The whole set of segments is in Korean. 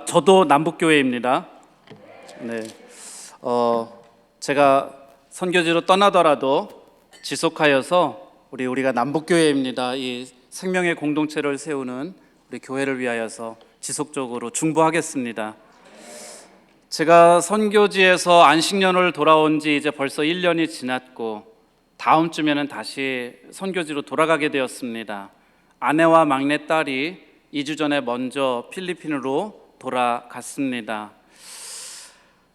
저도 남북교회입니다. 네, 제가 선교지로 떠나더라도 지속하여서 우리가 남북교회입니다. 이 생명의 공동체를 세우는 우리 교회를 위하여서 지속적으로 중보하겠습니다. 제가 선교지에서 안식년을 돌아온 지 이제 벌써 1년이 지났고 다음 주면은 다시 선교지로 돌아가게 되었습니다. 아내와 막내딸이 2주 전에 먼저 필리핀으로 돌아갔습니다.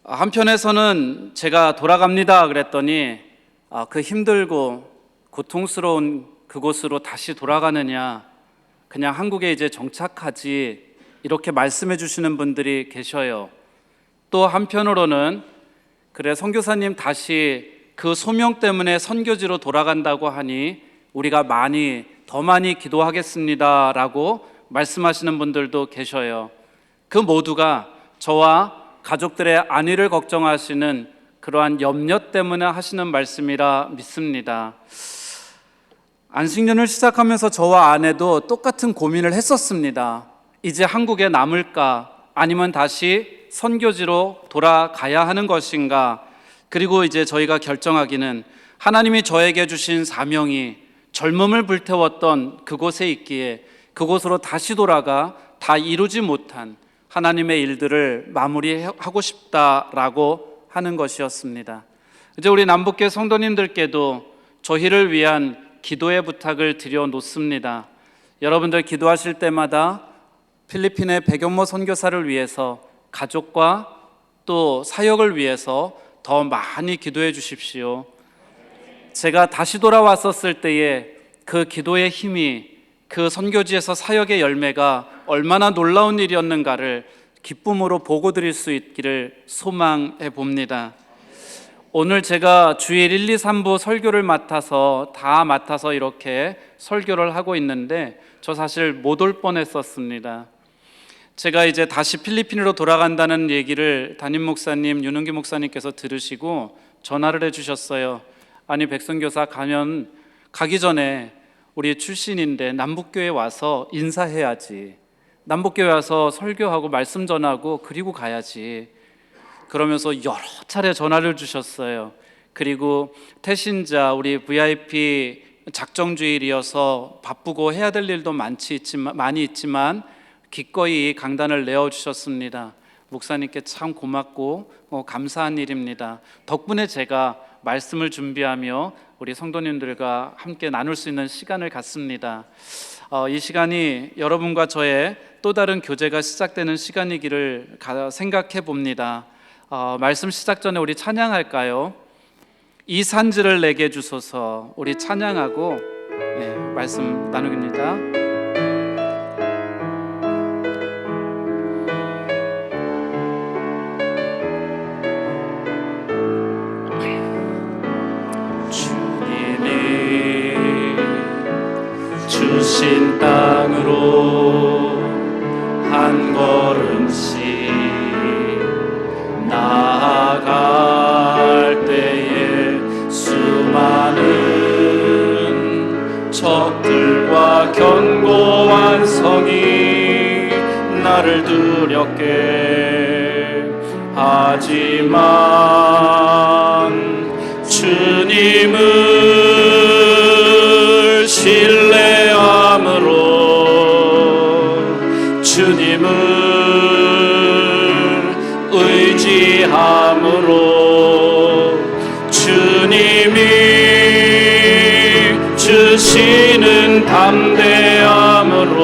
한편에서는 제가 돌아갑니다 그랬더니 그 힘들고 고통스러운 그곳으로 다시 돌아가느냐, 그냥 한국에 이제 정착하지, 이렇게 말씀해 주시는 분들이 계셔요. 또 한편으로는 그래, 선교사님 다시 그 소명 때문에 선교지로 돌아간다고 하니 우리가 더 많이 기도하겠습니다 라고 말씀하시는 분들도 계셔요. 그 모두가 저와 가족들의 안위를 걱정하시는 그러한 염려 때문에 하시는 말씀이라 믿습니다. 안식년을 시작하면서 저와 아내도 똑같은 고민을 했었습니다. 이제 한국에 남을까, 아니면 다시 선교지로 돌아가야 하는 것인가. 그리고 이제 저희가 결정하기는 하나님이 저에게 주신 사명이 젊음을 불태웠던 그곳에 있기에 그곳으로 다시 돌아가 다 이루지 못한 하나님의 일들을 마무리하고 싶다라고 하는 것이었습니다. 이제 우리 남북교회 성도님들께도 저희를 위한 기도의 부탁을 드려 놓습니다. 여러분들 기도하실 때마다 필리핀의 백연모 선교사를 위해서, 가족과 또 사역을 위해서 더 많이 기도해 주십시오. 제가 다시 돌아왔었을 때에 그 기도의 힘이, 그 선교지에서 사역의 열매가 얼마나 놀라운 일이었는가를 기쁨으로 보고 드릴 수 있기를 소망해 봅니다. 오늘 제가 주일 1, 2, 3부 설교를 맡아서 이렇게 설교를 하고 있는데 저 사실 못 올 뻔했었습니다. 제가 이제 다시 필리핀으로 돌아간다는 얘기를 담임 목사님, 윤은기 목사님께서 들으시고 전화를 해주셨어요. 아니, 백선교사 가기 전에 우리 출신인데 남북교회 와서 인사해야지, 남북교회 와서 설교하고 말씀 전하고 그리고 가야지. 그러면서 여러 차례 전화를 주셨어요. 그리고 태신자, 우리 VIP 작정주일이어서 바쁘고 해야 될 일도 많이 있지만 기꺼이 강단을 내어주셨습니다. 목사님께 참 고맙고 감사한 일입니다. 덕분에 제가 말씀을 준비하며 우리 성도님들과 함께 나눌 수 있는 시간을 갖습니다. 이 시간이 여러분과 저의 또 다른 교제가 시작되는 시간이기를 생각해 봅니다. 말씀 시작 전에 우리 찬양할까요? 이 산지를 내게 주소서. 우리 찬양하고 말씀 나누겠습니다. 주신 땅으로 한 걸음씩 나아갈 때에 수많은 적들과 견고한 성이 나를 두렵게 하지만 주님을 신뢰함으로, 주님을 의지함으로, 주님이 주시는 담대함으로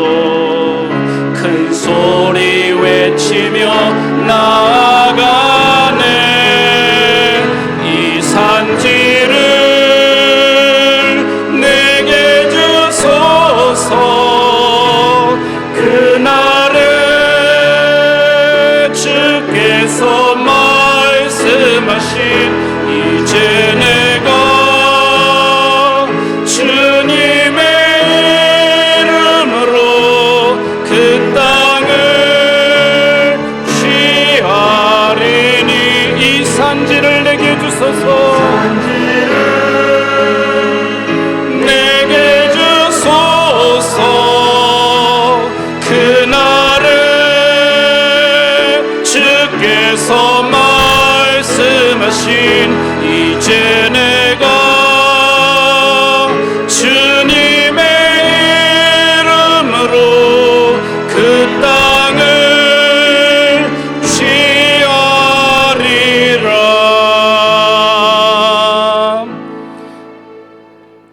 큰 소리 외치며 나아가네. 이 산지를 내게 주소서. 그날에 주께서 말씀하신 이제 내가 주님의 이름으로 그 땅을 취하리니. 이 산지를 내게 주소서. 내게 주소서. 그날에 주께서 말씀하신 이제 내가 주님의 이름으로 그 땅을 취하리라.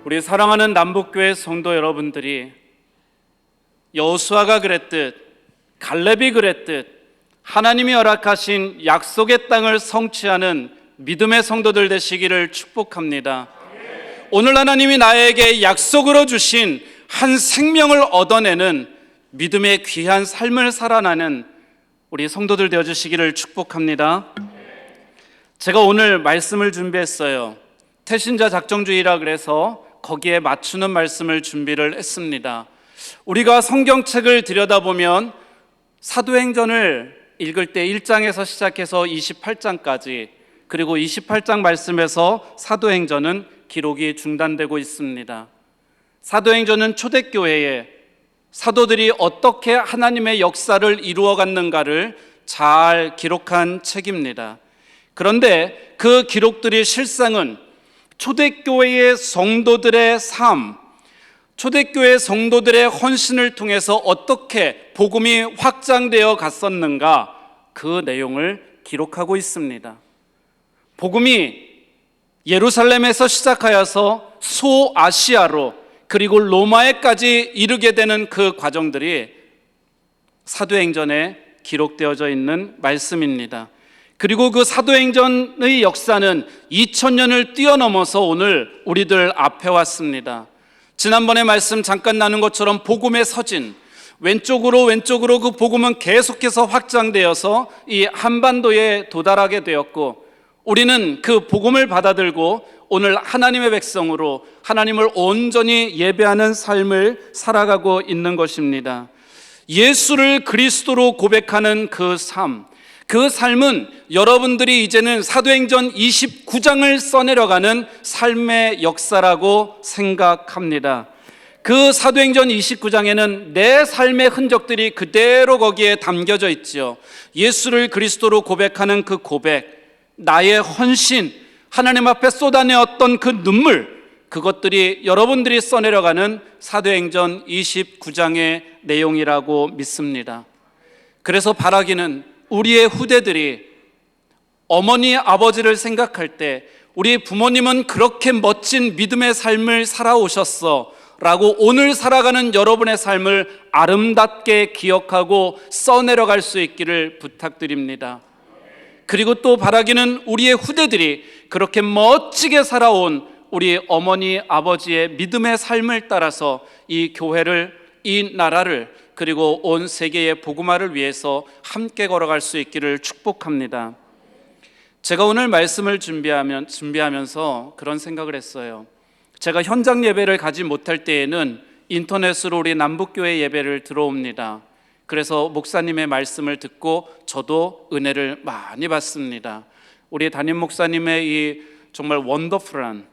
우리 사랑하는 남북교회 성도 여러분들이 여호수아가 그랬듯 갈렙이 그랬듯 하나님이 허락하신 약속의 땅을 성취하는 믿음의 성도들 되시기를 축복합니다. 오늘 하나님이 나에게 약속으로 주신 한 생명을 얻어내는 믿음의 귀한 삶을 살아나는 우리 성도들 되어주시기를 축복합니다. 제가 오늘 말씀을 준비했어요. 태신자 작정주의라 그래서 거기에 맞추는 말씀을 준비를 했습니다. 우리가 성경책을 들여다보면 사도행전을 읽을 때 1장에서 시작해서 28장까지, 그리고 28장 말씀에서 사도행전은 기록이 중단되고 있습니다. 사도행전은 초대교회에 사도들이 어떻게 하나님의 역사를 이루어갔는가를 잘 기록한 책입니다. 그런데 그 기록들이 실상은 초대교회의 성도들의 삶, 초대교회 성도들의 헌신을 통해서 어떻게 복음이 확장되어 갔었는가, 그 내용을 기록하고 있습니다. 복음이 예루살렘에서 시작하여서 소아시아로 그리고 로마에까지 이르게 되는 그 과정들이 사도행전에 기록되어져 있는 말씀입니다. 그리고 그 사도행전의 역사는 2000년을 뛰어넘어서 오늘 우리들 앞에 왔습니다. 지난번에 말씀 잠깐 나눈 것처럼 복음의 서진, 왼쪽으로 그 복음은 계속해서 확장되어서 이 한반도에 도달하게 되었고, 우리는 그 복음을 받아들고 오늘 하나님의 백성으로 하나님을 온전히 예배하는 삶을 살아가고 있는 것입니다. 예수를 그리스도로 고백하는 그 삶, 그 삶은 여러분들이 이제는 사도행전 29장을 써내려가는 삶의 역사라고 생각합니다. 그 사도행전 29장에는 내 삶의 흔적들이 그대로 거기에 담겨져 있죠. 예수를 그리스도로 고백하는 그 고백, 나의 헌신, 하나님 앞에 쏟아내었던 그 눈물, 그것들이 여러분들이 써내려가는 사도행전 29장의 내용이라고 믿습니다. 그래서 바라기는 우리의 후대들이 어머니, 아버지를 생각할 때 우리 부모님은 그렇게 멋진 믿음의 삶을 살아오셨어 라고 오늘 살아가는 여러분의 삶을 아름답게 기억하고 써내려갈 수 있기를 부탁드립니다. 그리고 또 바라기는 우리의 후대들이 그렇게 멋지게 살아온 우리 어머니, 아버지의 믿음의 삶을 따라서 이 교회를, 이 나라를, 그리고 온 세계의 복음화를 위해서 함께 걸어갈 수 있기를 축복합니다. 제가 오늘 말씀을 준비하면서 그런 생각을 했어요. 제가 현장 예배를 가지 못할 때에는 인터넷으로 우리 남북교회 예배를 들어옵니다. 그래서 목사님의 말씀을 듣고 저도 은혜를 많이 받습니다. 우리 담임 목사님의 이 정말 원더풀한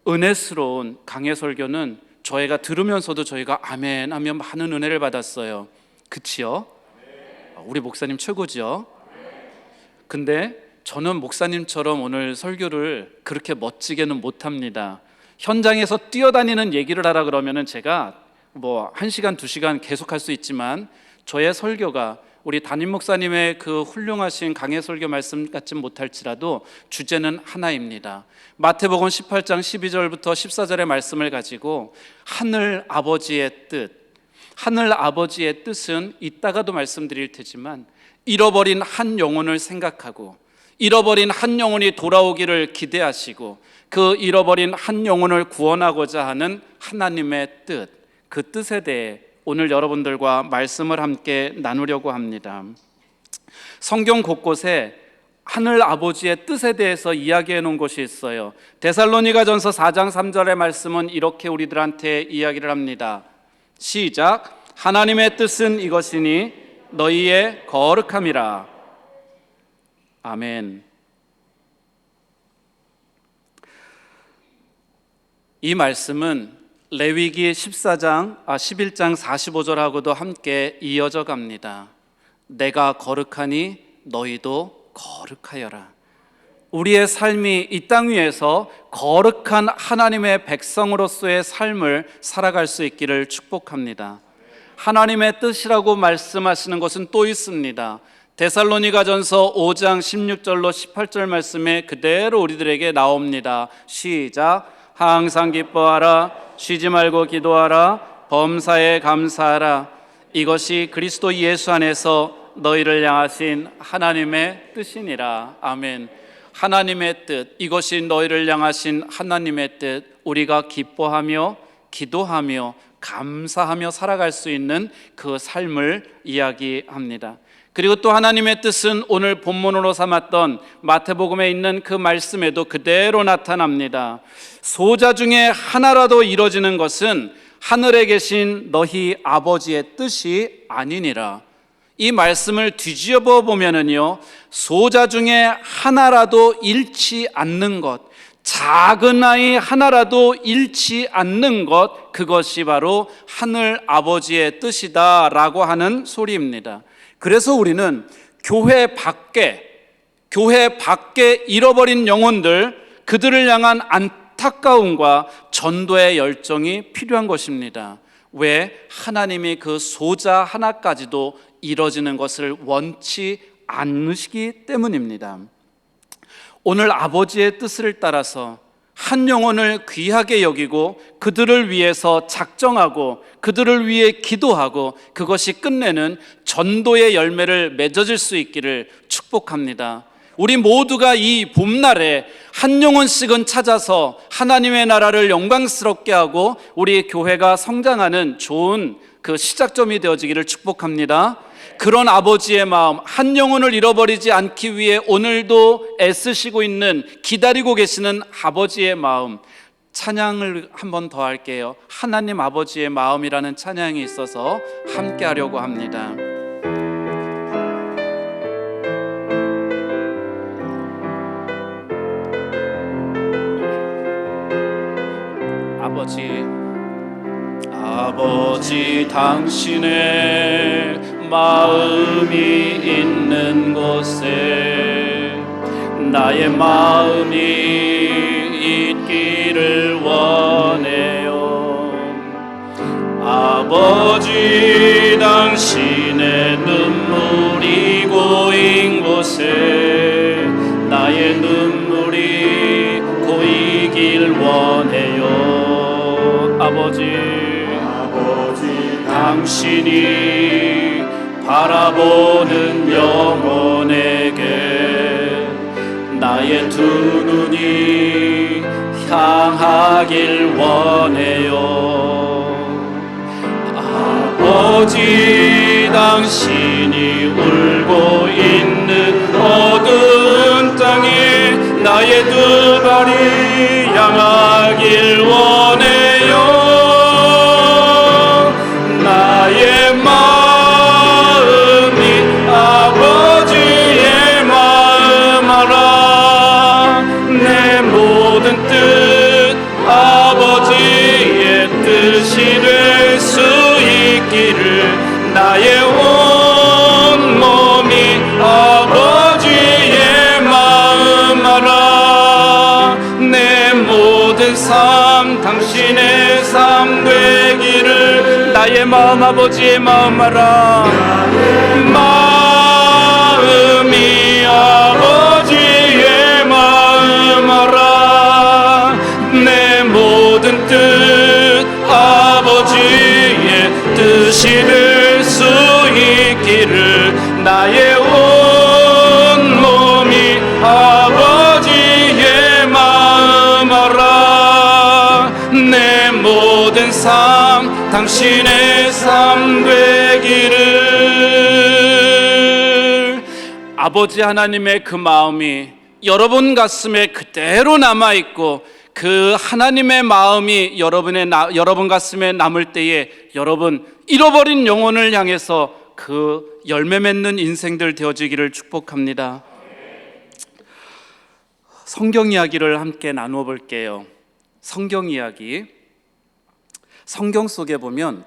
은혜스러운 강해 설교는 저희가 들으면서도 저희가 아멘 하며 많은 은혜를 받았어요. 그치요? 우리 목사님 최고죠? 근데 저는 목사님처럼 오늘 설교를 그렇게 멋지게는 못합니다. 현장에서 뛰어다니는 얘기를 하라 그러면은 제가 뭐 1시간, 2시간 계속할 수 있지만 저의 설교가 우리 담임 목사님의 그 훌륭하신 강해 설교 말씀 같지 못할지라도 주제는 하나입니다. 마태복음 18장 12절부터 14절의 말씀을 가지고 하늘 아버지의 뜻, 하늘 아버지의 뜻은 이따가도 말씀드릴 테지만 잃어버린 한 영혼을 생각하고 잃어버린 한 영혼이 돌아오기를 기대하시고 그 잃어버린 한 영혼을 구원하고자 하는 하나님의 뜻, 그 뜻에 대해 오늘 여러분들과 말씀을 함께 나누려고 합니다. 성경 곳곳에 하늘 아버지의 뜻에 대해서 이야기해 놓은 것이 있어요. 데살로니가전서 4장 3절의 말씀은 이렇게 우리들한테 이야기를 합니다. 시작. 하나님의 뜻은 이것이니 너희의 거룩함이라. 아멘. 이 말씀은 레위기 11장 45절하고도 함께 이어져 갑니다. 내가 거룩하니 너희도 거룩하여라. 우리의 삶이 이 땅 위에서 거룩한 하나님의 백성으로서의 삶을 살아갈 수 있기를 축복합니다. 하나님의 뜻이라고 말씀하시는 것은 또 있습니다. 데살로니가전서 5장 16절로 18절 말씀에 그대로 우리들에게 나옵니다. 시작. 항상 기뻐하라. 쉬지 말고 기도하라. 범사에 감사하라. 이것이 그리스도 예수 안에서 너희를 향하신 하나님의 뜻이니라. 아멘. 하나님의 뜻, 이것이 너희를 향하신 하나님의 뜻, 우리가 기뻐하며 기도하며 감사하며 살아갈 수 있는 그 삶을 이야기합니다. 그리고 또 하나님의 뜻은 오늘 본문으로 삼았던 마태복음에 있는 그 말씀에도 그대로 나타납니다. 소자 중에 하나라도 이루어지는 것은 하늘에 계신 너희 아버지의 뜻이 아니니라. 이 말씀을 뒤집어 보면은요, 소자 중에 하나라도 잃지 않는 것, 작은 아이 하나라도 잃지 않는 것, 그것이 바로 하늘 아버지의 뜻이다라고 하는 소리입니다. 그래서 우리는 교회 밖에 잃어버린 영혼들, 그들을 향한 안타까움과 전도의 열정이 필요한 것입니다. 왜? 하나님이 그 소자 하나까지도 이뤄지는 것을 원치 않으시기 때문입니다. 오늘 아버지의 뜻을 따라서 한 영혼을 귀하게 여기고 그들을 위해서 작정하고 그들을 위해 기도하고 그것이 끝내는 전도의 열매를 맺어질 수 있기를 축복합니다. 우리 모두가 이 봄날에 한 영혼씩은 찾아서 하나님의 나라를 영광스럽게 하고 우리 교회가 성장하는 좋은 그 시작점이 되어지기를 축복합니다. 그런 아버지의 마음, 한 영혼을 잃어버리지 않기 위해 오늘도 애쓰시고 있는, 기다리고 계시는 아버지의 마음, 찬양을 한 번 더 할게요. 하나님 아버지의 마음이라는 찬양이 있어서 함께 하려고 합니다. 아버지 당신의 마음이 있는 곳에 나의 마음이 있기를 원해요. 아버지 당신의 눈물이 고인 곳에 나의 눈물이 고이길 원해요. 아버지 당신이 바라보는 영혼에게 나의 두 눈이 향하길 원해요. 아버지 당신이 울고 있는 어두운 땅에 나의 두 발이 향하길 원해요. 나의 마음이 아버지의 마음 알아. 내 모든 뜻 아버지의 뜻이 될 수 있기를 나의 온 몸이 아버지의 마음 알아. 내 모든 삶 당신의 삶 되기를 나의 마음 아버지의 마음 알아. 마음이 아버지의 마음 알아. 내 모든 뜻 아버지의 뜻이 될 수 있기를 나의 온 몸이 아버지의 마음 알아. 내 모든 삶 당신의 삶 되기를. 아버지 하나님의 그 마음이 여러분 가슴에 그대로 남아있고 그 하나님의 마음이 여러분 가슴에 남을 때에 여러분 잃어버린 영혼을 향해서 그 열매 맺는 인생들 되어지기를 축복합니다. 성경 이야기를 함께 나누어 볼게요. 성경 이야기. 성경 속에 보면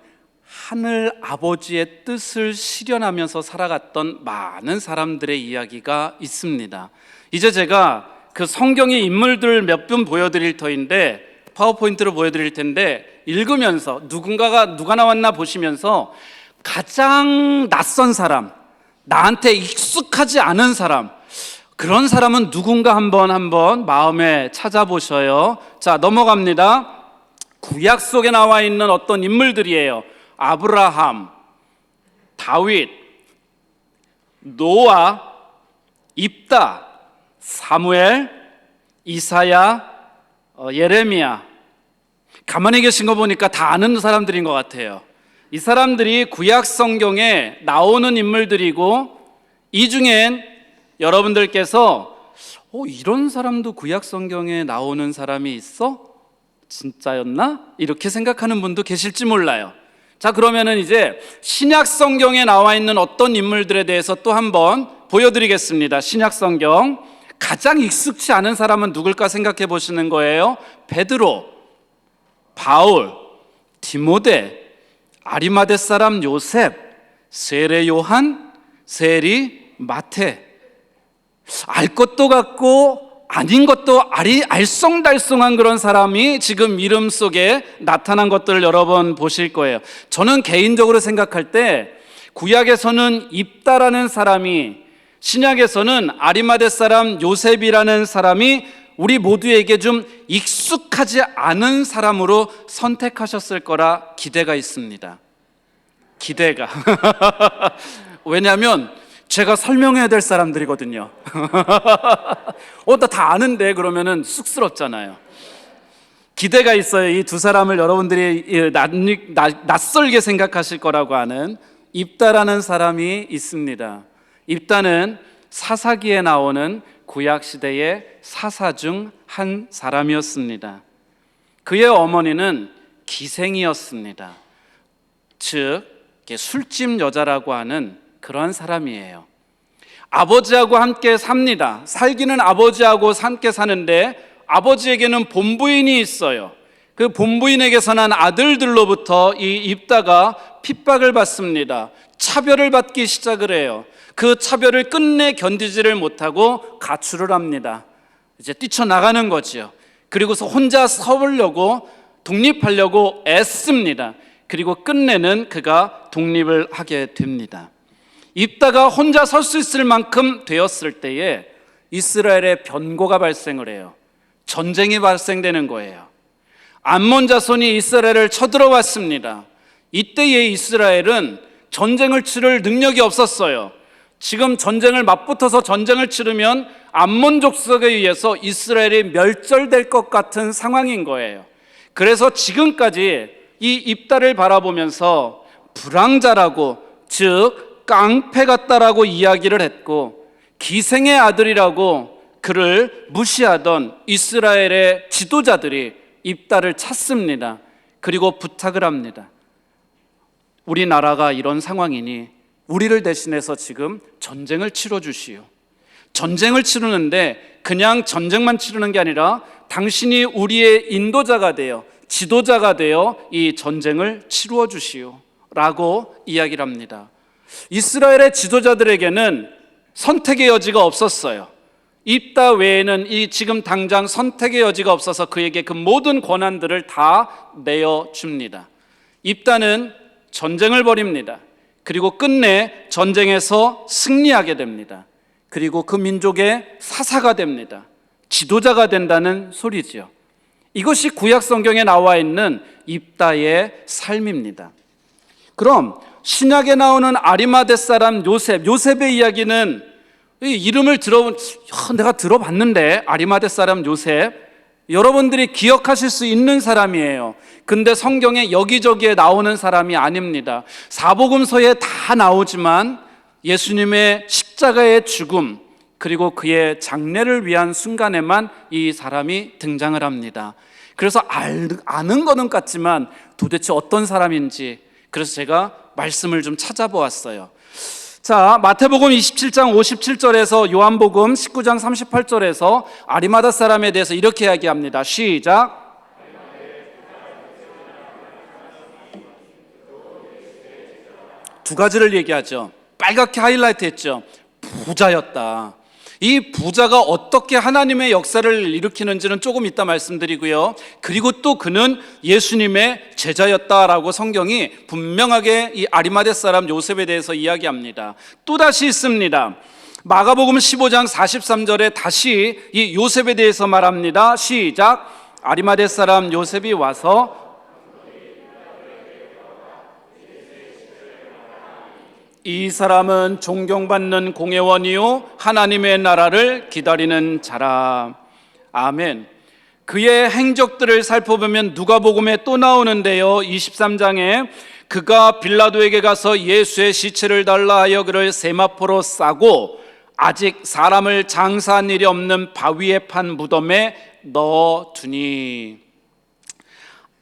하늘 아버지의 뜻을 실현하면서 살아갔던 많은 사람들의 이야기가 있습니다. 이제 제가 그 성경의 인물들 몇 분 보여드릴 터인데, 파워포인트로 보여드릴 텐데, 읽으면서 누가 나왔나 보시면서 가장 낯선 사람, 나한테 익숙하지 않은 사람, 그런 사람은 누군가 한번 마음에 찾아보셔요. 자, 넘어갑니다. 구약 속에 나와 있는 어떤 인물들이에요. 아브라함, 다윗, 노아, 입다, 사무엘, 이사야, 예레미야. 가만히 계신 거 보니까 다 아는 사람들인 것 같아요. 이 사람들이 구약 성경에 나오는 인물들이고, 이 중엔 여러분들께서 이런 사람도 구약 성경에 나오는 사람이 있어? 진짜였나? 이렇게 생각하는 분도 계실지 몰라요. 자, 그러면은 이제 신약 성경에 나와 있는 어떤 인물들에 대해서 또 한번 보여드리겠습니다. 신약 성경 가장 익숙치 않은 사람은 누굴까 생각해 보시는 거예요. 베드로, 바울, 디모데, 아리마대 사람 요셉, 세례 요한, 세리, 마태. 알 것도 같고 아닌 것도 알쏭달쏭한 그런 사람이 지금 이름 속에 나타난 것들을 여러 번 보실 거예요. 저는 개인적으로 생각할 때 구약에서는 입다라는 사람이, 신약에서는 아리마대 사람 요셉이라는 사람이 우리 모두에게 좀 익숙하지 않은 사람으로 선택하셨을 거라 기대가 있습니다. 기대가. 왜냐하면 제가 설명해야 될 사람들이거든요. 나 다 아는데 그러면은 쑥스럽잖아요. 기대가 있어요. 이 두 사람을 여러분들이 낯설게 생각하실 거라고 하는 입다라는 사람이 있습니다. 입다는 사사기에 나오는 구약시대의 사사 중 한 사람이었습니다. 그의 어머니는 기생이었습니다. 즉 술집 여자라고 하는 그런 사람이에요. 아버지하고 함께 삽니다. 살기는 아버지하고 함께 사는데 아버지에게는 본부인이 있어요. 그 본부인에게서 난 아들들로부터 이 입다가 핍박을 받습니다. 차별을 받기 시작을 해요. 그 차별을 끝내 견디지를 못하고 가출을 합니다. 이제 뛰쳐나가는 거지요. 그리고서 혼자 서보려고, 독립하려고 애씁니다. 그리고 끝내는 그가 독립을 하게 됩니다. 입다가 혼자 설 수 있을 만큼 되었을 때에 이스라엘에 변고가 발생을 해요. 전쟁이 발생되는 거예요. 암몬 자손이 이스라엘을 쳐들어왔습니다. 이때의 이스라엘은 전쟁을 치를 능력이 없었어요. 지금 전쟁을 맞붙어서 전쟁을 치르면 암몬 족속에 의해서 이스라엘이 멸절될 것 같은 상황인 거예요. 그래서 지금까지 이 입다를 바라보면서 불황자라고, 즉 깡패 같다라고 이야기를 했고, 기생의 아들이라고 그를 무시하던 이스라엘의 지도자들이 입다를 찾습니다. 그리고 부탁을 합니다. 우리나라가 이런 상황이니 우리를 대신해서 지금 전쟁을 치러주시오. 전쟁을 치르는데 그냥 전쟁만 치르는 게 아니라 당신이 우리의 인도자가 되어, 지도자가 되어 이 전쟁을 치루어 주시오 라고 이야기를 합니다. 이스라엘의 지도자들에게는 선택의 여지가 없었어요. 입다 외에는 이 지금 당장 선택의 여지가 없어서 그에게 그 모든 권한들을 다 내어줍니다. 입다는 전쟁을 벌입니다. 그리고 끝내 전쟁에서 승리하게 됩니다. 그리고 그 민족의 사사가 됩니다. 지도자가 된다는 소리지요. 이것이 구약 성경에 나와 있는 입다의 삶입니다. 그럼 신약에 나오는 아리마대 사람 요셉의 이야기는, 이 이름을 내가 들어봤는데, 아리마대 사람 요셉, 여러분들이 기억하실 수 있는 사람이에요. 근데 성경에 여기저기에 나오는 사람이 아닙니다. 사복음서에 다 나오지만 예수님의 십자가의 죽음 그리고 그의 장례를 위한 순간에만 이 사람이 등장을 합니다. 그래서 아는 거는 같지만 도대체 어떤 사람인지, 그래서 제가 말씀을 좀 찾아보았어요. 자, 마태복음 27장 57절에서 요한복음 19장 38절에서 아리마다 사람에 대해서 이렇게 이야기합니다. 시작. 두 가지를 얘기하죠. 빨갛게 하이라이트 했죠. 부자였다. 이 부자가 어떻게 하나님의 역사를 일으키는지는 조금 이따 말씀드리고요. 그리고 또 그는 예수님의 제자였다라고 성경이 분명하게 이 아리마대 사람 요셉에 대해서 이야기합니다. 또다시 있습니다. 마가복음 15장 43절에 다시 이 요셉에 대해서 말합니다. 시작. 아리마대 사람 요셉이 와서 이 사람은 존경받는 공회원이요 하나님의 나라를 기다리는 자라. 아멘. 그의 행적들을 살펴보면 누가복음에 또 나오는데요. 23장에 그가 빌라도에게 가서 예수의 시체를 달라 하여 그를 세마포로 싸고 아직 사람을 장사한 일이 없는 바위에 판 무덤에 넣어두니.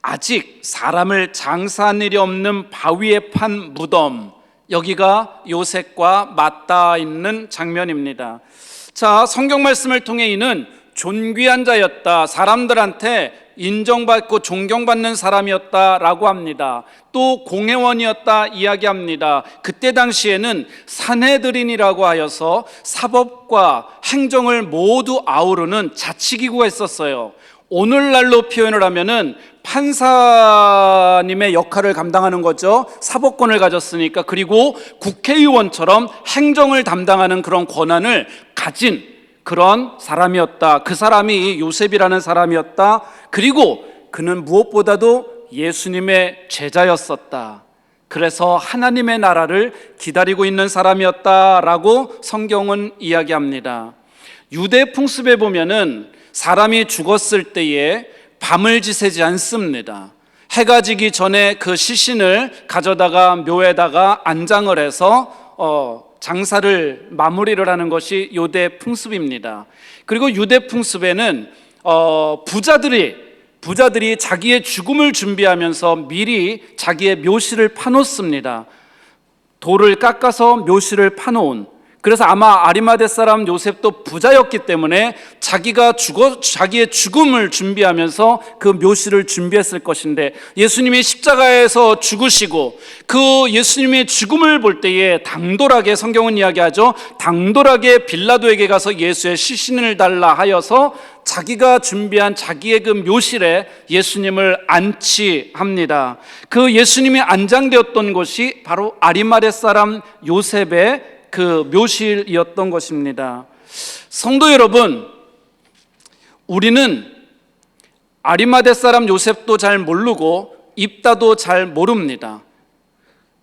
아직 사람을 장사한 일이 없는 바위에 판 무덤, 여기가 요셉과 맞닿아 있는 장면입니다. 자, 성경 말씀을 통해 이는 존귀한 자였다, 사람들한테 인정받고 존경받는 사람이었다라고 합니다. 또 공회원이었다 이야기합니다. 그때 당시에는 산헤드린이라고 하여서 사법과 행정을 모두 아우르는 자치기구가 있었어요. 오늘날로 표현을 하면은 판사님의 역할을 감당하는 거죠. 사법권을 가졌으니까. 그리고 국회의원처럼 행정을 담당하는 그런 권한을 가진 그런 사람이었다. 그 사람이 요셉이라는 사람이었다. 그리고 그는 무엇보다도 예수님의 제자였었다. 그래서 하나님의 나라를 기다리고 있는 사람이었다라고 성경은 이야기합니다. 유대 풍습에 보면은 사람이 죽었을 때에 밤을 지새지 않습니다. 해가 지기 전에 그 시신을 가져다가 묘에다가 안장을 해서 장사를 마무리를 하는 것이 유대 풍습입니다. 그리고 유대 풍습에는 부자들이 자기의 죽음을 준비하면서 미리 자기의 묘실을 파놓습니다. 돌을 깎아서 묘실을 파놓은. 그래서 아마 아리마대 사람 요셉도 부자였기 때문에 자기의 죽음을 준비하면서 그 묘실을 준비했을 것인데, 예수님이 십자가에서 죽으시고 그 예수님의 죽음을 볼 때에 당돌하게, 성경은 이야기하죠, 당돌하게 빌라도에게 가서 예수의 시신을 달라 하여서 자기가 준비한 자기의 그 묘실에 예수님을 안치합니다. 그 예수님이 안장되었던 곳이 바로 아리마대 사람 요셉의 그 묘실이었던 것입니다. 성도 여러분, 우리는 아리마대 사람 요셉도 잘 모르고 입다도 잘 모릅니다.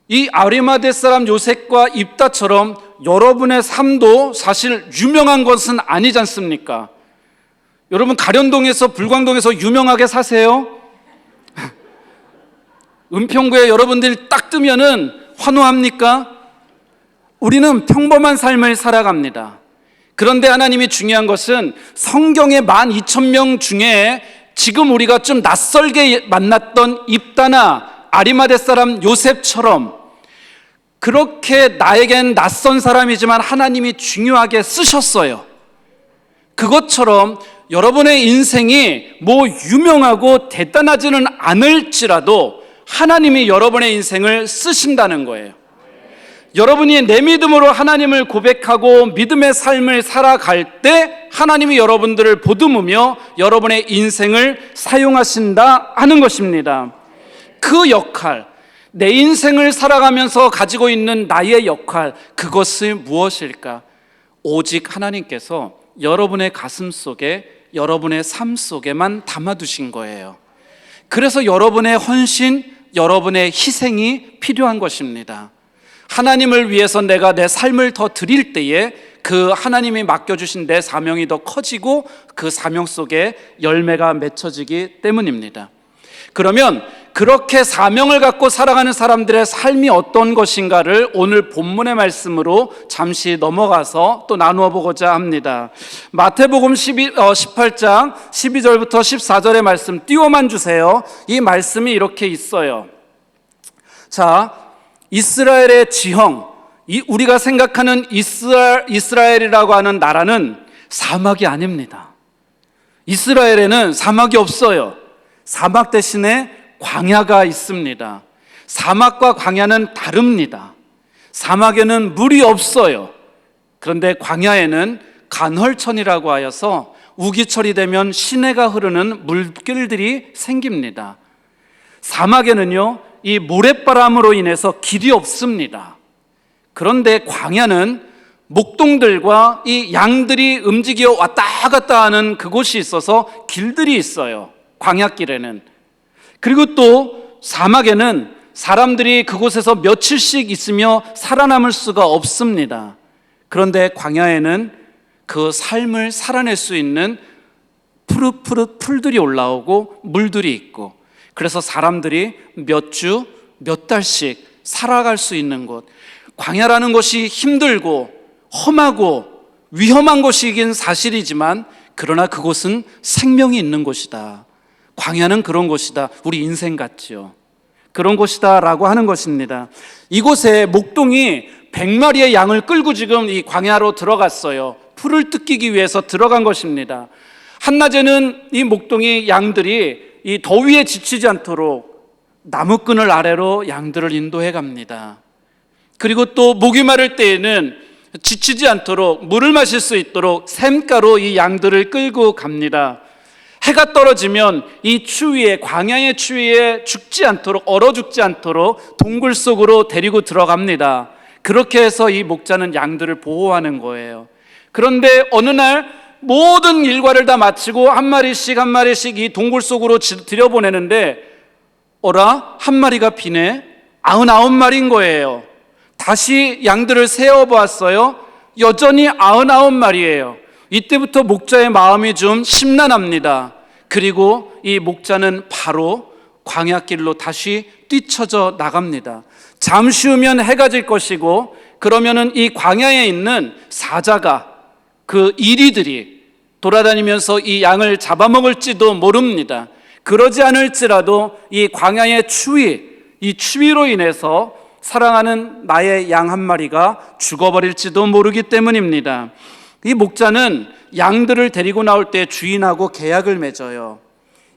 이 아리마대 사람 요셉과 입다처럼 여러분의 삶도 사실 유명한 것은 아니지 않습니까? 여러분, 가련동에서 불광동에서 유명하게 사세요? 은평구에 여러분들이 딱 뜨면은 환호합니까? 우리는 평범한 삶을 살아갑니다. 그런데 하나님이 중요한 것은 성경의 12,000명 중에 지금 우리가 좀 낯설게 만났던 입다나 아리마대 사람 요셉처럼 그렇게 나에겐 낯선 사람이지만 하나님이 중요하게 쓰셨어요. 그것처럼 여러분의 인생이 뭐 유명하고 대단하지는 않을지라도 하나님이 여러분의 인생을 쓰신다는 거예요. 여러분이 내 믿음으로 하나님을 고백하고 믿음의 삶을 살아갈 때 하나님이 여러분들을 보듬으며 여러분의 인생을 사용하신다 하는 것입니다. 그 역할, 내 인생을 살아가면서 가지고 있는 나의 역할, 그것이 무엇일까? 오직 하나님께서 여러분의 가슴 속에, 여러분의 삶 속에만 담아두신 거예요. 그래서 여러분의 헌신, 여러분의 희생이 필요한 것입니다. 하나님을 위해서 내가 내 삶을 더 드릴 때에 그 하나님이 맡겨주신 내 사명이 더 커지고 그 사명 속에 열매가 맺혀지기 때문입니다. 그러면 그렇게 사명을 갖고 살아가는 사람들의 삶이 어떤 것인가를 오늘 본문의 말씀으로 잠시 넘어가서 또 나누어 보고자 합니다. 마태복음 18장 12절부터 14절의 말씀 띄워만 주세요. 이 말씀이 이렇게 있어요. 자, 이스라엘의 지형, 우리가 생각하는 이스라엘이라고 하는 나라는 사막이 아닙니다. 이스라엘에는 사막이 없어요. 사막 대신에 광야가 있습니다. 사막과 광야는 다릅니다. 사막에는 물이 없어요. 그런데 광야에는 간헐천이라고 하여서 우기철이 되면 시내가 흐르는 물길들이 생깁니다. 사막에는요, 이 모래바람으로 인해서 길이 없습니다. 그런데 광야는 목동들과 이 양들이 움직여 왔다 갔다 하는 그곳이 있어서 길들이 있어요. 광야길에는. 그리고 또 사막에는 사람들이 그곳에서 며칠씩 있으며 살아남을 수가 없습니다. 그런데 광야에는 그 삶을 살아낼 수 있는 푸릇푸릇 풀들이 올라오고 물들이 있고, 그래서 사람들이 몇 주, 몇 달씩 살아갈 수 있는 곳. 광야라는 것이 힘들고 험하고 위험한 곳이긴 사실이지만, 그러나 그곳은 생명이 있는 곳이다. 광야는 그런 곳이다. 우리 인생 같지요. 그런 곳이다 라고 하는 것입니다. 이곳에 목동이 100마리의 양을 끌고 지금 이 광야로 들어갔어요. 풀을 뜯기기 위해서 들어간 것입니다. 한낮에는 이 목동이 양들이 이 더위에 지치지 않도록 나무끈을 아래로 양들을 인도해 갑니다. 그리고 또 목이 마를 때에는 지치지 않도록 물을 마실 수 있도록 샘가로 이 양들을 끌고 갑니다. 해가 떨어지면 이 추위에, 광야의 추위에 죽지 않도록, 얼어 죽지 않도록 동굴 속으로 데리고 들어갑니다. 그렇게 해서 이 목자는 양들을 보호하는 거예요. 그런데 어느 날 모든 일과를 다 마치고 한 마리씩 한 마리씩 이 동굴 속으로 들여보내는데, 어라? 한 마리가 비네? 99마리인 거예요. 다시 양들을 세어보았어요. 여전히 99마리예요. 이때부터 목자의 마음이 좀 심란합니다. 그리고 이 목자는 바로 광야길로 다시 뛰쳐져 나갑니다. 잠시 후면 해가 질 것이고, 그러면은 이 광야에 있는 사자가, 그 이리들이 돌아다니면서 이 양을 잡아먹을지도 모릅니다. 그러지 않을지라도 이 광야의 추위, 이 추위로 인해서 사랑하는 나의 양 한 마리가 죽어버릴지도 모르기 때문입니다. 이 목자는 양들을 데리고 나올 때 주인하고 계약을 맺어요.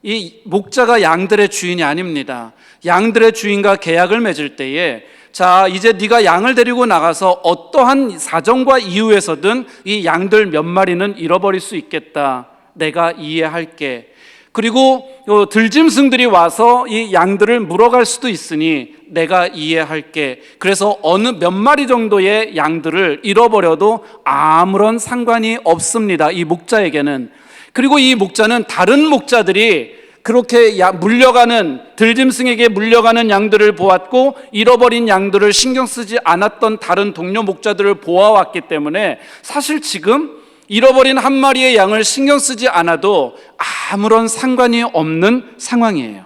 이 목자가 양들의 주인이 아닙니다. 양들의 주인과 계약을 맺을 때에, 자, 이제 네가 양을 데리고 나가서 어떠한 사정과 이유에서든 이 양들 몇 마리는 잃어버릴 수 있겠다. 내가 이해할게. 그리고 들짐승들이 와서 이 양들을 물어갈 수도 있으니 내가 이해할게. 그래서 어느 몇 마리 정도의 양들을 잃어버려도 아무런 상관이 없습니다, 이 목자에게는. 그리고 이 목자는 다른 목자들이 그렇게 물려가는, 들짐승에게 물려가는 양들을 보았고 잃어버린 양들을 신경 쓰지 않았던 다른 동료 목자들을 보아왔기 때문에 사실 지금 잃어버린 한 마리의 양을 신경 쓰지 않아도 아무런 상관이 없는 상황이에요.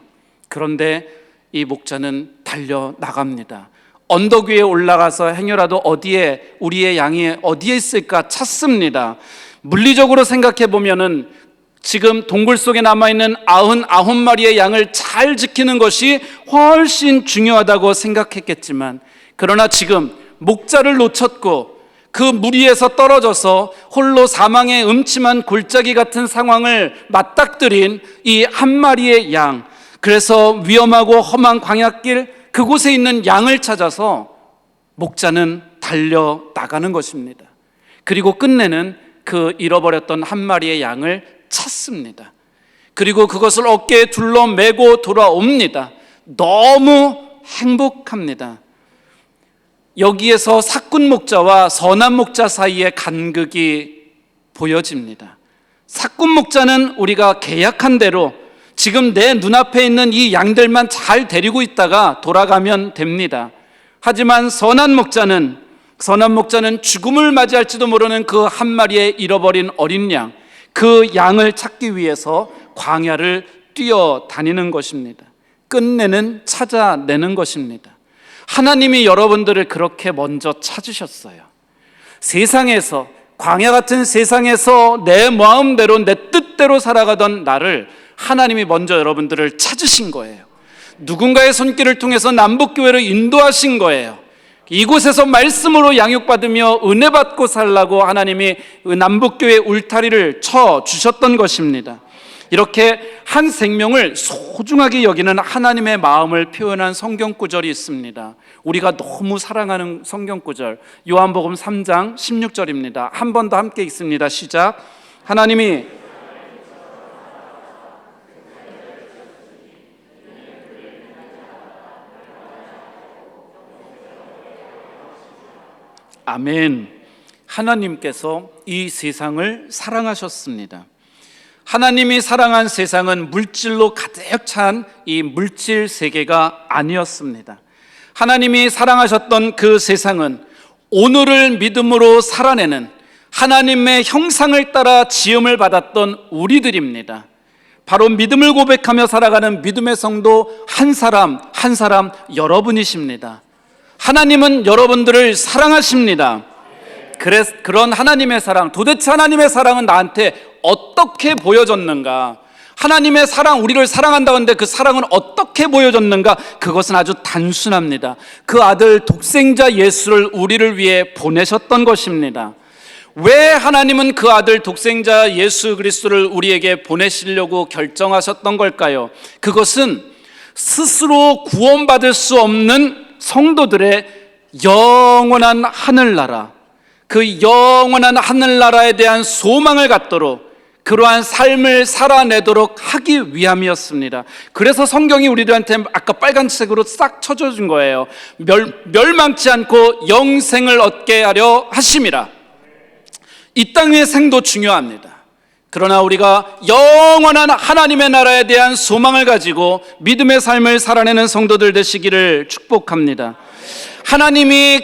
그런데 이 목자는 달려나갑니다. 언덕 위에 올라가서 행여라도 어디에, 우리의 양이 어디에 있을까 찾습니다. 물리적으로 생각해 보면은 지금 동굴 속에 남아있는 99마리의 양을 잘 지키는 것이 훨씬 중요하다고 생각했겠지만, 그러나 지금 목자를 놓쳤고 그 무리에서 떨어져서 홀로 사망의 음침한 골짜기 같은 상황을 맞닥뜨린 이 한 마리의 양, 그래서 위험하고 험한 광야길 그곳에 있는 양을 찾아서 목자는 달려나가는 것입니다. 그리고 끝내는 그 잃어버렸던 한 마리의 양을 찾습니다. 그리고 그것을 어깨에 둘러매고 돌아옵니다. 너무 행복합니다. 여기에서 사꾼 목자와 선한 목자 사이의 간극이 보여집니다. 사꾼 목자는 우리가 계약한 대로 지금 내 눈앞에 있는 이 양들만 잘 데리고 있다가 돌아가면 됩니다. 하지만 선한 목자는 죽음을 맞이할지도 모르는 그 한 마리의 잃어버린 어린 양, 그 양을 찾기 위해서 광야를 뛰어다니는 것입니다. 끝내는 찾아내는 것입니다. 하나님이 여러분들을 그렇게 먼저 찾으셨어요. 세상에서, 광야 같은 세상에서 내 마음대로 내 뜻대로 살아가던 나를 하나님이 먼저 여러분들을 찾으신 거예요. 누군가의 손길을 통해서 남북교회를 인도하신 거예요. 이곳에서 말씀으로 양육받으며 은혜 받고 살라고 하나님이 남북교회 울타리를 쳐 주셨던 것입니다. 이렇게 한 생명을 소중하게 여기는 하나님의 마음을 표현한 성경 구절이 있습니다. 우리가 너무 사랑하는 성경 구절, 요한복음 3장 16절입니다. 한 번 더 함께 읽습니다. 시작. 하나님이 아멘. 하나님께서 이 세상을 사랑하셨습니다. 하나님이 사랑한 세상은 물질로 가득 찬 이 물질 세계가 아니었습니다. 하나님이 사랑하셨던 그 세상은 오늘을 믿음으로 살아내는 하나님의 형상을 따라 지음을 받았던 우리들입니다. 바로 믿음을 고백하며 살아가는 믿음의 성도 한 사람 한 사람 여러분이십니다. 하나님은 여러분들을 사랑하십니다. 그런 하나님의 사랑, 도대체 하나님의 사랑은 나한테 어떻게 보여졌는가? 하나님의 사랑, 우리를 사랑한다고 하는데 그 사랑은 어떻게 보여졌는가? 그것은 아주 단순합니다. 그 아들 독생자 예수를 우리를 위해 보내셨던 것입니다. 왜 하나님은 그 아들 독생자 예수 그리스도를 우리에게 보내시려고 결정하셨던 걸까요? 그것은 스스로 구원받을 수 없는 성도들의 영원한 하늘나라, 그 영원한 하늘나라에 대한 소망을 갖도록, 그러한 삶을 살아내도록 하기 위함이었습니다. 그래서 성경이 우리들한테 아까 빨간색으로 싹 쳐준 거예요. 멸망치 않고 영생을 얻게 하려 하심이라. 이 땅의 생도 중요합니다. 그러나 우리가 영원한 하나님의 나라에 대한 소망을 가지고 믿음의 삶을 살아내는 성도들 되시기를 축복합니다. 하나님이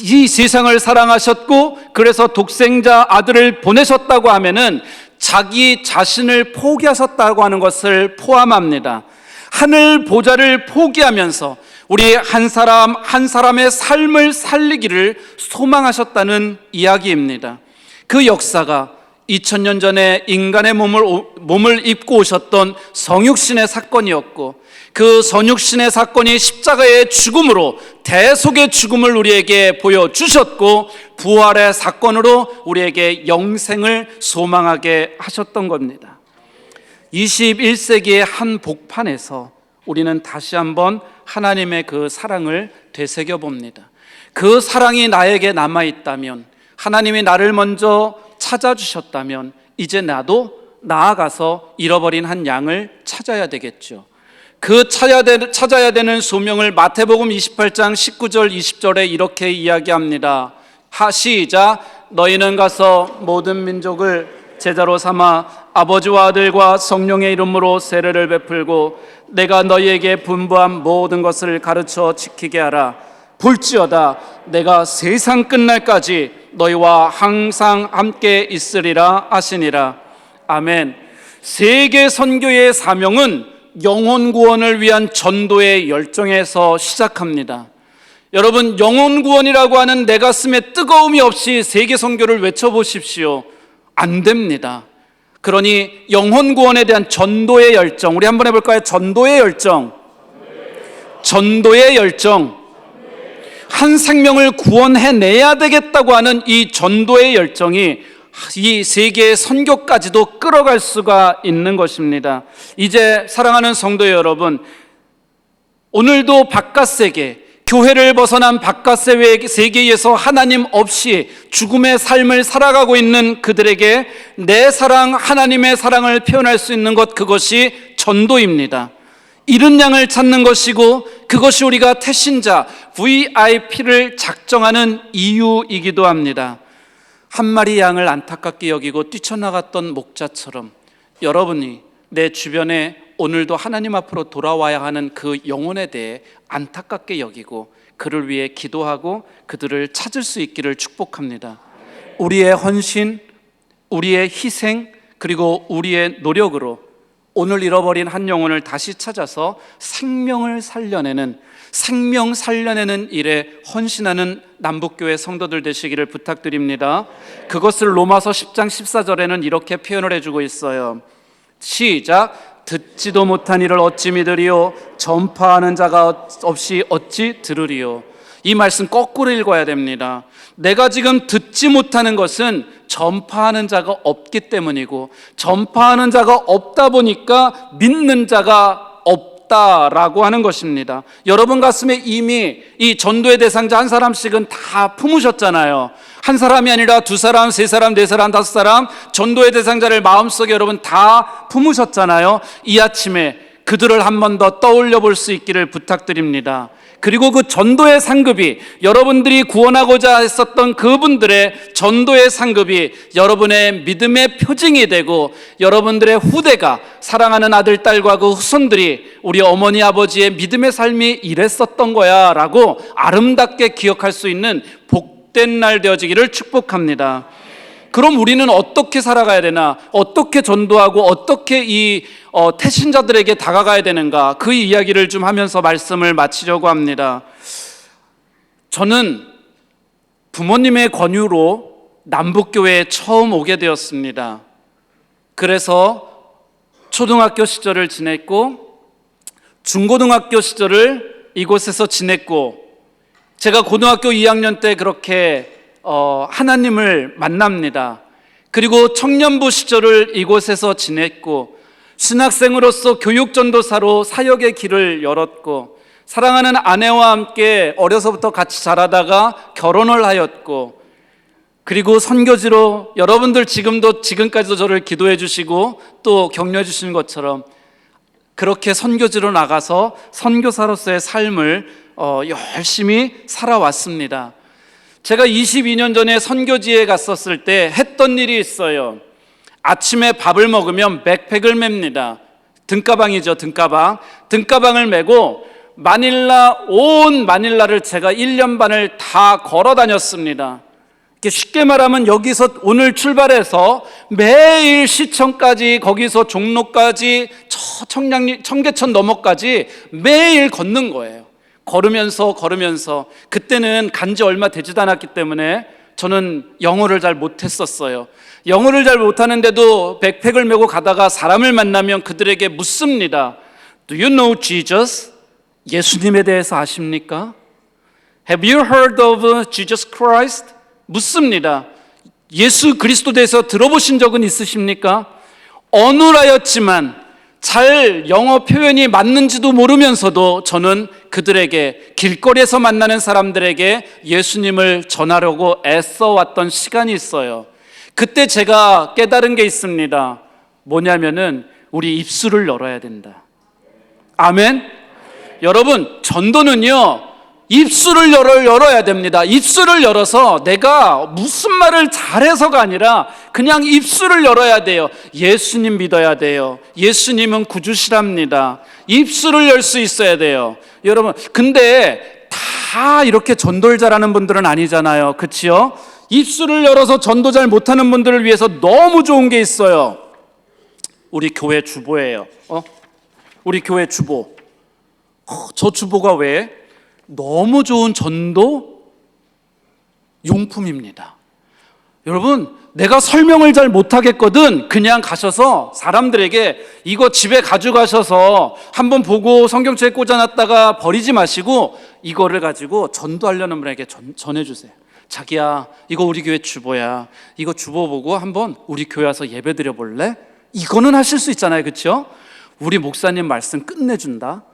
이 세상을 사랑하셨고 그래서 독생자 아들을 보내셨다고 하면은 자기 자신을 포기하셨다고 하는 것을 포함합니다. 하늘 보좌를 포기하면서 우리 한 사람 한 사람의 삶을 살리기를 소망하셨다는 이야기입니다. 그 역사가 2000년 전에 인간의 몸을 입고 오셨던 성육신의 사건이었고, 그 성육신의 사건이 십자가의 죽음으로 대속의 죽음을 우리에게 보여주셨고, 부활의 사건으로 우리에게 영생을 소망하게 하셨던 겁니다. 21세기의 한 복판에서 우리는 다시 한번 하나님의 그 사랑을 되새겨 봅니다. 그 사랑이 나에게 남아있다면, 하나님이 나를 먼저 찾아주셨다면 이제 나도 나아가서 잃어버린 한 양을 찾아야 되겠죠. 그 찾아야 되는 소명을 마태복음 28장 19절 20절에 이렇게 이야기합니다. 시작. 너희는 가서 모든 민족을 제자로 삼아 아버지와 아들과 성령의 이름으로 세례를 베풀고 내가 너희에게 분부한 모든 것을 가르쳐 지키게 하라. 볼지어다 내가 세상 끝날까지 너희와 항상 함께 있으리라 하시니라. 아멘. 세계 선교의 사명은 영혼 구원을 위한 전도의 열정에서 시작합니다. 여러분, 영혼 구원이라고 하는 내 가슴에 뜨거움이 없이 세계 선교를 외쳐보십시오. 안 됩니다. 그러니 영혼 구원에 대한 전도의 열정, 우리 한번 해볼까요? 전도의 열정. 전도의 열정. 한 생명을 구원해내야 되겠다고 하는 이 전도의 열정이 이 세계의 선교까지도 끌어갈 수가 있는 것입니다. 이제 사랑하는 성도 여러분, 오늘도 바깥 세계, 교회를 벗어난 바깥 세계에서 하나님 없이 죽음의 삶을 살아가고 있는 그들에게 내 사랑, 하나님의 사랑을 표현할 수 있는 것, 그것이 전도입니다. 잃은 양을 찾는 것이고 그것이 우리가 태신자, VIP를 작정하는 이유이기도 합니다. 한 마리 양을 안타깝게 여기고 뛰쳐나갔던 목자처럼 여러분이 내 주변에 오늘도 하나님 앞으로 돌아와야 하는 그 영혼에 대해 안타깝게 여기고 그를 위해 기도하고 그들을 찾을 수 있기를 축복합니다. 우리의 헌신, 우리의 희생, 그리고 우리의 노력으로 오늘 잃어버린 한 영혼을 다시 찾아서 생명 살려내는 일에 헌신하는 남북교회 성도들 되시기를 부탁드립니다. 그것을 로마서 10장 14절에는 이렇게 표현을 해주고 있어요. 시작. 듣지도 못한 이를 어찌 믿으리요 전파하는 자가 없이 어찌 들으리요. 이 말씀 거꾸로 읽어야 됩니다. 내가 지금 듣지 못하는 것은 전파하는 자가 없기 때문이고, 전파하는 자가 없다 보니까 믿는 자가 없다라고 하는 것입니다. 여러분 가슴에 이미 이 전도의 대상자 한 사람씩은 다 품으셨잖아요. 한 사람이 아니라 두 사람, 세 사람, 네 사람, 다섯 사람 전도의 대상자를 마음속에 여러분 다 품으셨잖아요. 이 아침에 그들을 한 번 더 떠올려 볼 수 있기를 부탁드립니다. 그리고 그 전도의 상급이, 여러분들이 구원하고자 했었던 그분들의 전도의 상급이 여러분의 믿음의 표징이 되고, 여러분들의 후대가, 사랑하는 아들, 딸과 그 후손들이 우리 어머니 아버지의 믿음의 삶이 이랬었던 거야 라고 아름답게 기억할 수 있는 복된 날 되어지기를 축복합니다. 그럼 우리는 어떻게 살아가야 되나, 어떻게 전도하고 어떻게 이 태신자들에게 다가가야 되는가, 그 이야기를 좀 하면서 말씀을 마치려고 합니다. 저는 부모님의 권유로 남북교회에 처음 오게 되었습니다. 그래서 초등학교 시절을 지냈고 중고등학교 시절을 이곳에서 지냈고, 제가 고등학교 2학년 때 그렇게 하나님을 만납니다. 그리고 청년부 시절을 이곳에서 지냈고, 신학생으로서 교육전도사로 사역의 길을 열었고, 사랑하는 아내와 함께 어려서부터 같이 자라다가 결혼을 하였고, 그리고 선교지로 여러분들 지금까지도 저를 기도해 주시고 또 격려해 주시는 것처럼 그렇게 선교지로 나가서 선교사로서의 삶을 열심히 살아왔습니다. 제가 22년 전에 선교지에 갔었을 때 했던 일이 있어요. 아침에 밥을 먹으면 백팩을 맵니다. 등가방이죠, 등가방. 등가방을 메고 온 마닐라를 제가 1년 반을 다 걸어 다녔습니다. 쉽게 말하면 여기서 오늘 출발해서 매일 시청까지, 거기서 종로까지, 청계천 너머까지 매일 걷는 거예요. 걸으면서 그때는 간지 얼마 되지도 않았기 때문에 저는 영어를 잘 못했었어요. 영어를 잘 못하는데도 백팩을 메고 가다가 사람을 만나면 그들에게 묻습니다. Do you know Jesus? 예수님에 대해서 아십니까? Have you heard of Jesus Christ? 묻습니다. 예수 그리스도 대해서 들어보신 적은 있으십니까? 어눌하였지만 잘 영어 표현이 맞는지도 모르면서도 저는 그들에게, 길거리에서 만나는 사람들에게 예수님을 전하려고 애써왔던 시간이 있어요. 그때 제가 깨달은 게 있습니다. 뭐냐면은 우리 입술을 열어야 된다. 아멘? 여러분, 전도는요, 입술을 열어야 됩니다. 입술을 열어서 내가 무슨 말을 잘해서가 아니라 그냥 입술을 열어야 돼요. 예수님 믿어야 돼요. 예수님은 구주시랍니다. 입술을 열 수 있어야 돼요. 여러분, 근데 다 이렇게 전도를 잘하는 분들은 아니잖아요. 그치요? 입술을 열어서 전도 잘 못하는 분들을 위해서 너무 좋은 게 있어요. 우리 교회 주보예요. 우리 교회 주보. 저 주보가 왜? 너무 좋은 전도 용품입니다. 여러분, 내가 설명을 잘 못하겠거든 그냥 가셔서 사람들에게 이거 집에 가져가셔서 한번 보고 성경책에 꽂아놨다가 버리지 마시고 이거를 가지고 전도하려는 분에게 전해주세요. 자기야, 이거 우리 교회 주보야. 이거 주보 보고 한번 우리 교회 와서 예배 드려볼래? 이거는 하실 수 있잖아요. 그렇죠? 우리 목사님 말씀 끝내준다.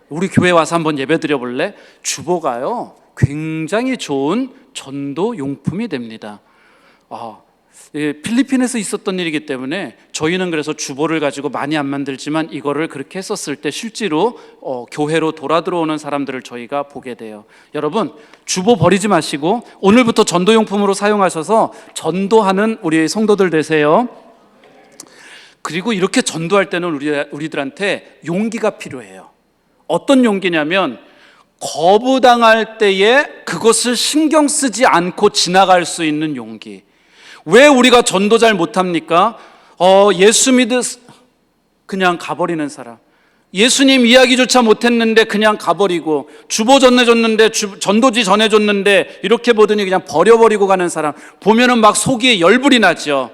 우리 교회 와서 한번 예배 드려볼래? 주보가요 굉장히 좋은 전도 용품이 됩니다. 필리핀에서 있었던 일이기 때문에 저희는 그래서 주보를 가지고 많이 안 만들지만 이거를 그렇게 했었을 때 실제로 교회로 돌아 들어오는 사람들을 저희가 보게 돼요. 여러분, 주보 버리지 마시고 오늘부터 전도용품으로 사용하셔서 전도하는 우리 성도들 되세요. 그리고 이렇게 전도할 때는 우리들한테 용기가 필요해요. 어떤 용기냐면 거부당할 때에 그것을 신경 쓰지 않고 지나갈 수 있는 용기. 왜 우리가 전도 잘 못합니까? 예수 그냥 가버리는 사람. 예수님 이야기조차 못했는데 그냥 가버리고, 주보 전해줬는데 전도지 전해줬는데 이렇게 보더니 그냥 버려버리고 가는 사람 보면은 막 속이 열불이 나죠.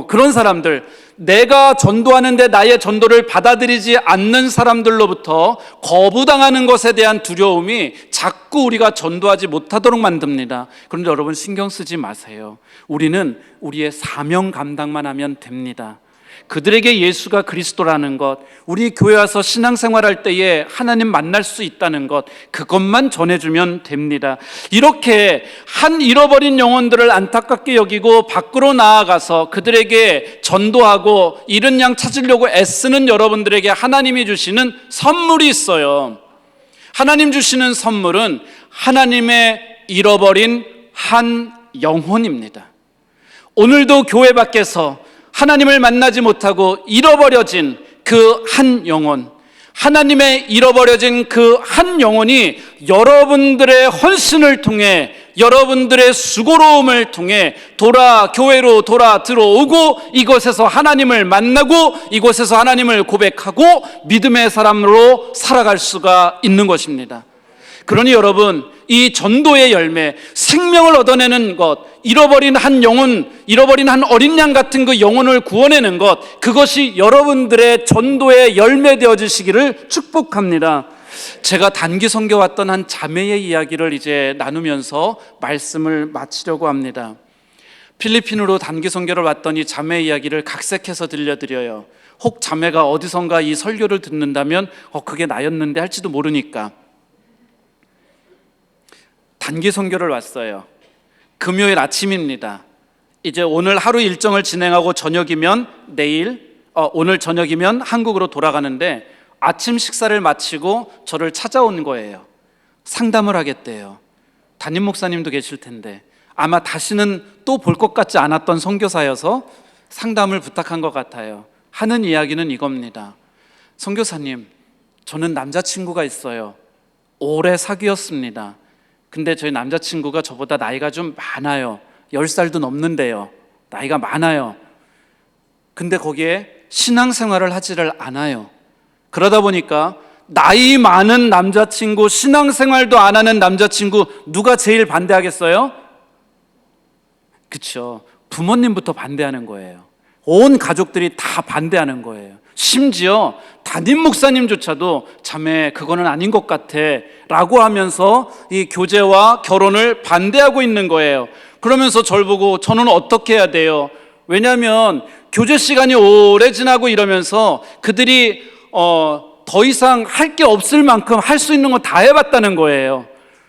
그런 사람들, 내가 전도하는데 나의 전도를 받아들이지 않는 사람들로부터 거부당하는 것에 대한 두려움이 자꾸 우리가 전도하지 못하도록 만듭니다. 그런데 여러분, 신경 쓰지 마세요. 우리는 우리의 사명 감당만 하면 됩니다. 그들에게 예수가 그리스도라는 것, 우리 교회 와서 신앙생활할 때에 하나님 만날 수 있다는 것, 그것만 전해주면 됩니다. 이렇게 한 잃어버린 영혼들을 안타깝게 여기고 밖으로 나아가서 그들에게 전도하고 잃은 양 찾으려고 애쓰는 여러분들에게 하나님이 주시는 선물이 있어요. 하나님 주시는 선물은 하나님의 잃어버린 한 영혼입니다. 오늘도 교회 밖에서 하나님을 만나지 못하고 잃어버려진 그 한 영혼, 하나님의 잃어버려진 그 한 영혼이 여러분들의 헌신을 통해, 여러분들의 수고로움을 통해 교회로 들어오고 이곳에서 하나님을 만나고 이곳에서 하나님을 고백하고 믿음의 사람으로 살아갈 수가 있는 것입니다. 그러니 여러분, 이 전도의 열매, 생명을 얻어내는 것, 잃어버린 한 영혼, 잃어버린 한 어린 양 같은 그 영혼을 구원해내는 것, 그것이 여러분들의 전도의 열매 되어지시기를 축복합니다. 제가 단기 선교 왔던 한 자매의 이야기를 이제 나누면서 말씀을 마치려고 합니다. 필리핀으로 단기 선교를 왔더니 자매의 이야기를 각색해서 들려드려요. 혹 자매가 어디선가 이 설교를 듣는다면 그게 나였는데 할지도 모르니까. 단기 선교를 왔어요. 금요일 아침입니다. 이제 오늘 하루 일정을 진행하고 저녁이면 오늘 저녁이면 한국으로 돌아가는데 아침 식사를 마치고 저를 찾아온 거예요. 상담을 하겠대요. 담임 목사님도 계실 텐데 아마 다시는 또 볼 것 같지 않았던 선교사여서 상담을 부탁한 것 같아요. 하는 이야기는 이겁니다. 선교사님, 저는 남자친구가 있어요. 오래 사귀었습니다. 근데 저희 남자친구가 저보다 나이가 좀 많아요. 10살도 넘는데요. 나이가 많아요. 근데 거기에 신앙생활을 하지를 않아요. 그러다 보니까 나이 많은 남자친구, 신앙생활도 안 하는 남자친구, 누가 제일 반대하겠어요? 그쵸. 부모님부터 반대하는 거예요. 온 가족들이 다 반대하는 거예요. 심지어 담임 목사님조차도 자매, 그거는 아닌 것 같아 라고 하면서 이 교제와 결혼을 반대하고 있는 거예요. 그러면서 저를 보고 저는 어떻게 해야 돼요? 왜냐하면 교제 시간이 오래 지나고 이러면서 그들이 더 이상 할 게 없을 만큼 할 수 있는 거 다 해봤다는 거예요.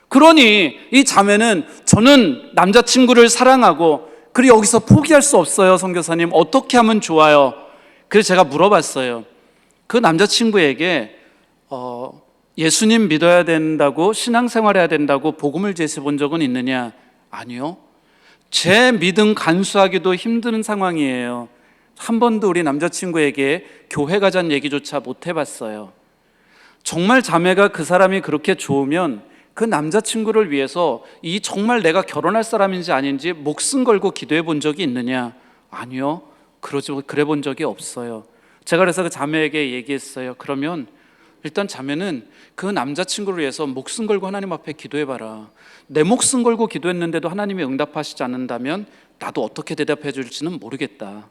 그러니 이 자매는 저는 남자친구를 사랑하고 그리고 여기서 포기할 수 없어요. 선교사님, 어떻게 하면 좋아요? 그래서 제가 물어봤어요. 그 남자친구에게 예수님 믿어야 된다고, 신앙생활해야 된다고 복음을 제시해 본 적은 있느냐? 아니요. 제 믿음 간수하기도 힘든 상황이에요. 한 번도 우리 남자친구에게 교회 가자는 얘기조차 못 해봤어요. 정말 자매가 그 사람이 그렇게 좋으면 그 남자친구를 위해서 이 정말 내가 결혼할 사람인지 아닌지 목숨 걸고 기도해 본 적이 있느냐? 아니요. 그래 본 적이 없어요. 제가 그래서 그 자매에게 얘기했어요. 그러면 일단 자매는 그 남자친구를 위해서 목숨 걸고 하나님 앞에 기도해봐라. 내 목숨 걸고 기도했는데도 하나님이 응답하시지 않는다면 나도 어떻게 대답해 줄지는 모르겠다.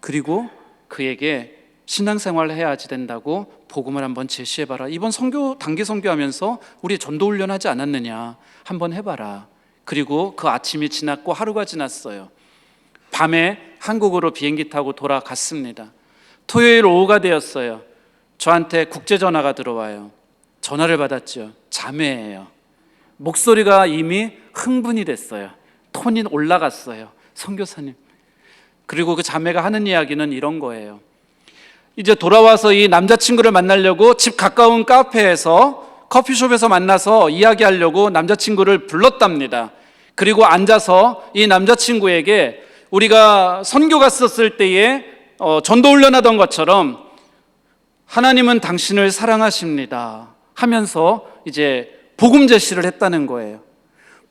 그리고 그에게 신앙생활을 해야지 된다고 복음을 한번 제시해봐라. 이번 단기 선교하면서 우리 전도 훈련하지 않았느냐? 한번 해봐라. 그리고 그 아침이 지났고 하루가 지났어요. 밤에 한국으로 비행기 타고 돌아갔습니다. 토요일 오후가 되었어요. 저한테 국제전화가 들어와요. 전화를 받았죠. 자매예요. 목소리가 이미 흥분이 됐어요. 톤이 올라갔어요. 선교사님. 그리고 그 자매가 하는 이야기는 이런 거예요. 이제 돌아와서 이 남자친구를 만나려고 집 가까운 카페에서, 커피숍에서 만나서 이야기하려고 남자친구를 불렀답니다. 그리고 앉아서 이 남자친구에게 우리가 선교 갔었을 때에 전도 훈련하던 것처럼 하나님은 당신을 사랑하십니다 하면서 이제 복음 제시를 했다는 거예요.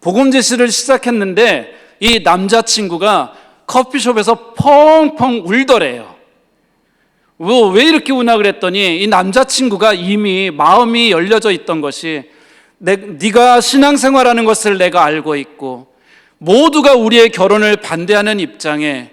복음 제시를 시작했는데 이 남자친구가 커피숍에서 펑펑 울더래요. 왜 이렇게 우나 그랬더니 이 남자친구가 이미 마음이 열려져 있던 것이 네가 신앙생활하는 것을 내가 알고 있고 모두가 우리의 결혼을 반대하는 입장에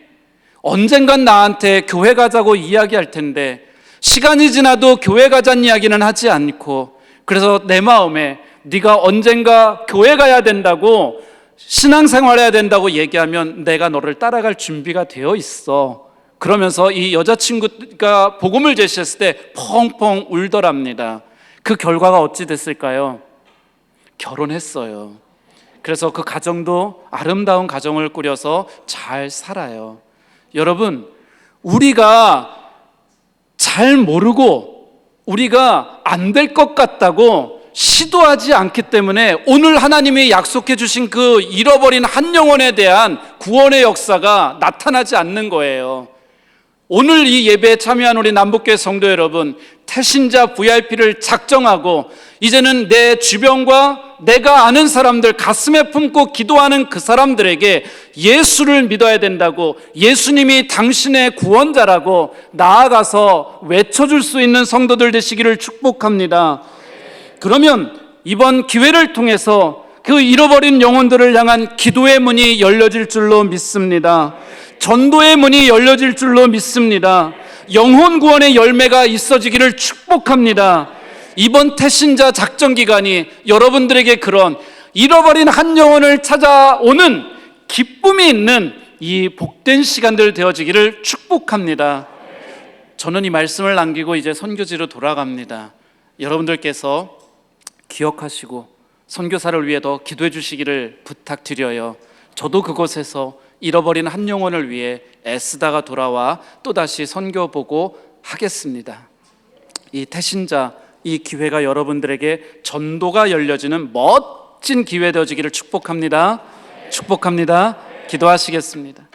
언젠간 나한테 교회 가자고 이야기할 텐데 시간이 지나도 교회 가자는 이야기는 하지 않고, 그래서 내 마음에 네가 언젠가 교회 가야 된다고, 신앙생활해야 된다고 얘기하면 내가 너를 따라갈 준비가 되어 있어. 그러면서 이 여자친구가 복음을 제시했을 때 펑펑 울더랍니다. 그 결과가 어찌 됐을까요? 결혼했어요. 그래서 그 가정도 아름다운 가정을 꾸려서 잘 살아요. 여러분, 우리가 잘 모르고 우리가 안 될 것 같다고 시도하지 않기 때문에 오늘 하나님이 약속해 주신 그 잃어버린 한 영혼에 대한 구원의 역사가 나타나지 않는 거예요. 오늘 이 예배에 참여한 우리 남북교회 성도 여러분, 태신자 VIP를 작정하고 이제는 내 주변과 내가 아는 사람들, 가슴에 품고 기도하는 그 사람들에게 예수를 믿어야 된다고, 예수님이 당신의 구원자라고 나아가서 외쳐줄 수 있는 성도들 되시기를 축복합니다. 그러면 이번 기회를 통해서 그 잃어버린 영혼들을 향한 기도의 문이 열려질 줄로 믿습니다. 전도의 문이 열려질 줄로 믿습니다. 영혼 구원의 열매가 있어지기를 축복합니다. 이번 태신자 작전 기간이 여러분들에게 그런 잃어버린 한 영혼을 찾아오는 기쁨이 있는 이 복된 시간들 되어지기를 축복합니다. 저는 이 말씀을 남기고 이제 선교지로 돌아갑니다. 여러분들께서 기억하시고 선교사를 위해 더 기도해 주시기를 부탁드려요. 저도 그곳에서 잃어버린 한 영혼을 위해 애쓰다가 돌아와 또다시 선교보고 하겠습니다. 이 태신자, 이 기회가 여러분들에게 전도가 열려지는 멋진 기회 되어지기를 축복합니다. 축복합니다. 기도하시겠습니다.